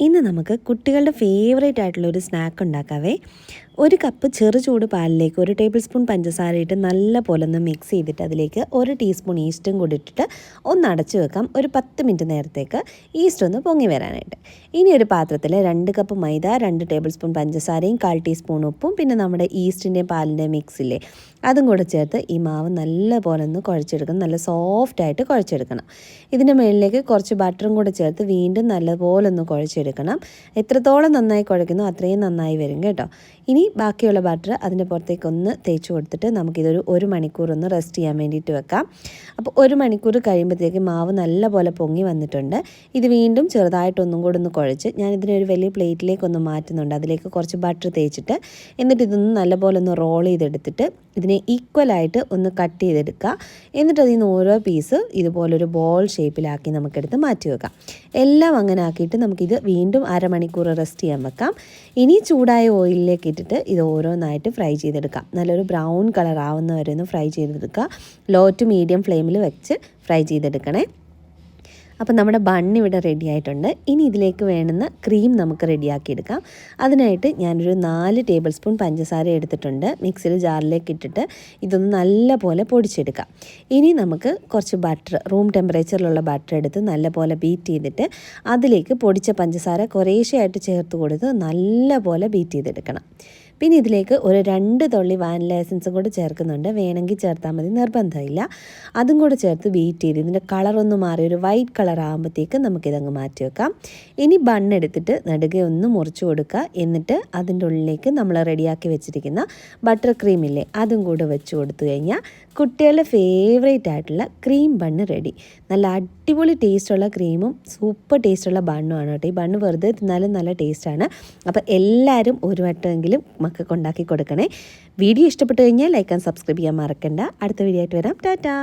ഇന്ന് നമുക്ക് കുട്ടികളുടെ ഫേവറേറ്റ് ആയിട്ടുള്ള ഒരു സ്നാക്ക് ഉണ്ടാക്കാവേ. ഒരു കപ്പ് ചെറു ചൂട് പാലിലേക്ക് 1 ടേബിൾ സ്പൂൺ പഞ്ചസാര ഇട്ട് നല്ല പോലെ ഒന്ന് മിക്സ് ചെയ്തിട്ട് അതിലേക്ക് 1 ടീസ്പൂൺ ഈസ്റ്റും കൂടി ഇട്ടിട്ട് ഒന്ന് അടച്ചു വെക്കാം. ഒരു 10 മിനിറ്റ് നേരത്തേക്ക് ഈസ്റ്റ് ഒന്ന് പൊങ്ങി വരാനായിട്ട്. ഇനി ഒരു പാത്രത്തിൽ 2 കപ്പ് മൈദ, 2 ടേബിൾ സ്പൂൺ പഞ്ചസാരയും 1/4 ടീസ്പൂൺ ഉപ്പും പിന്നെ നമ്മുടെ ഈസ്റ്റിൻ്റെയും പാലിൻ്റെയും മിക്സില്ലേ അതും കൂടെ ചേർത്ത് ഈ മാവ് നല്ല പോലെ ഒന്ന് കുഴച്ചെടുക്കണം. നല്ല സോഫ്റ്റായിട്ട് കുഴച്ചെടുക്കണം. ഇതിൻ്റെ മുകളിലേക്ക് കുറച്ച് ബട്ടറും കൂടെ ചേർത്ത് വീണ്ടും നല്ലപോലെ ഒന്ന് കുഴച്ചെടുക്കണം. എത്രത്തോളം നന്നായി കുഴയ്ക്കുന്നോ അത്രയും നന്നായി വരും കേട്ടോ. ഇനി ബാക്കിയുള്ള ബട്ടർ അതിൻ്റെ പുറത്തേക്ക് ഒന്ന് തേച്ച് കൊടുത്തിട്ട് നമുക്കിതൊരു 1 മണിക്കൂർ ഒന്ന് റെസ്റ്റ് ചെയ്യാൻ വേണ്ടിയിട്ട് വെക്കാം. അപ്പോൾ 1 മണിക്കൂർ കഴിയുമ്പോഴത്തേക്ക് മാവ് നല്ല പോലെ പൊങ്ങി വന്നിട്ടുണ്ട്. ഇത് വീണ്ടും ചെറുതായിട്ടൊന്നും കൂടെ ഒന്ന് കുഴച്ച് ഞാനിതിനെ ഒരു വലിയ പ്ലേറ്റിലേക്കൊന്ന് മാറ്റുന്നുണ്ട്. അതിലേക്ക് കുറച്ച് ബട്ടർ തേച്ചിട്ട് എന്നിട്ട് ഇതൊന്ന് നല്ലപോലെ ഒന്ന് റോൾ ചെയ്തെടുത്തിട്ട് ഇതിനെ ഈക്വലായിട്ട് ഒന്ന് കട്ട് ചെയ്തെടുക്കുക. എന്നിട്ട് അതിൽ നിന്ന് ഓരോ പീസ് ഇതുപോലൊരു ബോൾ ഷേപ്പിലാക്കി നമുക്കെടുത്ത് മാറ്റി വെക്കാം. എല്ലാം അങ്ങനെ ആക്കിയിട്ട് നമുക്കിത് വീണ്ടും 1/2 മണിക്കൂർ റെസ്റ്റ് ചെയ്യാൻ വെക്കാം. ഇനി ചൂടായ ഓയിലിലേക്ക് ഇട്ടിട്ട് ഇത് ഓരോന്നായിട്ട് ഫ്രൈ ചെയ്തെടുക്കാം. നല്ലൊരു ബ്രൗൺ കളർ ആവുന്ന വരെ ഒന്ന് ഫ്രൈ ചെയ്തെടുക്കുക. ലോ ടു മീഡിയം ഫ്ലെയിമിൽ വെച്ച് ഫ്രൈ ചെയ്തെടുക്കണേ. അപ്പോൾ നമ്മുടെ ബണ്ണ് ഇവിടെ റെഡി ആയിട്ടുണ്ട്. ഇനി ഇതിലേക്ക് വേണ്ടുന്ന ക്രീം നമുക്ക് റെഡിയാക്കി എടുക്കാം. അതിനായിട്ട് ഞാനൊരു 4 ടേബിൾ സ്പൂൺ പഞ്ചസാര എടുത്തിട്ടുണ്ട്. മിക്സിയിൽ ജാറിലേക്ക് ഇട്ടിട്ട് ഇതൊന്ന് നല്ല പോലെ പൊടിച്ചെടുക്കാം. ഇനി നമുക്ക് കുറച്ച് ബട്ടർ, റൂം ടെമ്പറേച്ചറിലുള്ള ബട്ടർ എടുത്ത് നല്ല പോലെ ബീറ്റ് ചെയ്തിട്ട് അതിലേക്ക് പൊടിച്ച പഞ്ചസാര കുറേശ്ശെയായിട്ട് ചേർത്ത് കൊടുത്ത് നല്ല പോലെ ബീറ്റ് ചെയ്തെടുക്കണം. പിന്നെ ഇതിലേക്ക് ഒരു 2 തുള്ളി വാനില എസൻസും കൂടെ ചേർക്കുന്നുണ്ട്. വേണമെങ്കിൽ ചേർത്താൽ മതി, നിർബന്ധമില്ല. അതും കൂടെ ചേർത്ത് ബീറ്റ് ചെയ്ത് ഇതിൻ്റെ കളറൊന്ന് മാറി ഒരു വൈറ്റ് കളർ ആകുമ്പോഴത്തേക്ക് നമുക്കിതങ്ങ് മാറ്റി വെക്കാം. ഇനി ബണ്ണെടുത്തിട്ട് നടുകെ ഒന്ന് മുറിച്ച് കൊടുക്കുക. എന്നിട്ട് അതിൻ്റെ ഉള്ളിലേക്ക് നമ്മൾ റെഡിയാക്കി വെച്ചിരിക്കുന്ന ബട്ടർ ക്രീമില്ലേ അതും കൂടെ വെച്ച് കൊടുത്തു കഴിഞ്ഞാൽ കുട്ടികളുടെ ഫേവറേറ്റ് ആയിട്ടുള്ള ക്രീം ബണ്ണ് റെഡി. നല്ല അടിപൊളി ടേസ്റ്റുള്ള ക്രീമും സൂപ്പർ ടേസ്റ്റുള്ള ബണ്ണുമാണ് കേട്ടോ. ഈ ബണ്ണ് വെറുതെ തിന്നാലും നല്ല ടേസ്റ്റാണ്. അപ്പോൾ എല്ലാവരും ഒരു വട്ടമെങ്കിലും മക്കൾക്ക് ഉണ്ടാക്കി കൊടുക്കണേ. വീഡിയോ ഇഷ്ടപ്പെട്ടു കഴിഞ്ഞാൽ ലൈക്ക് ആൻഡ് സബ്സ്ക്രൈബ് ചെയ്യാൻ മറക്കണ്ട. അടുത്ത വീഡിയോ ആയിട്ട് വരാം. ടാറ്റാ.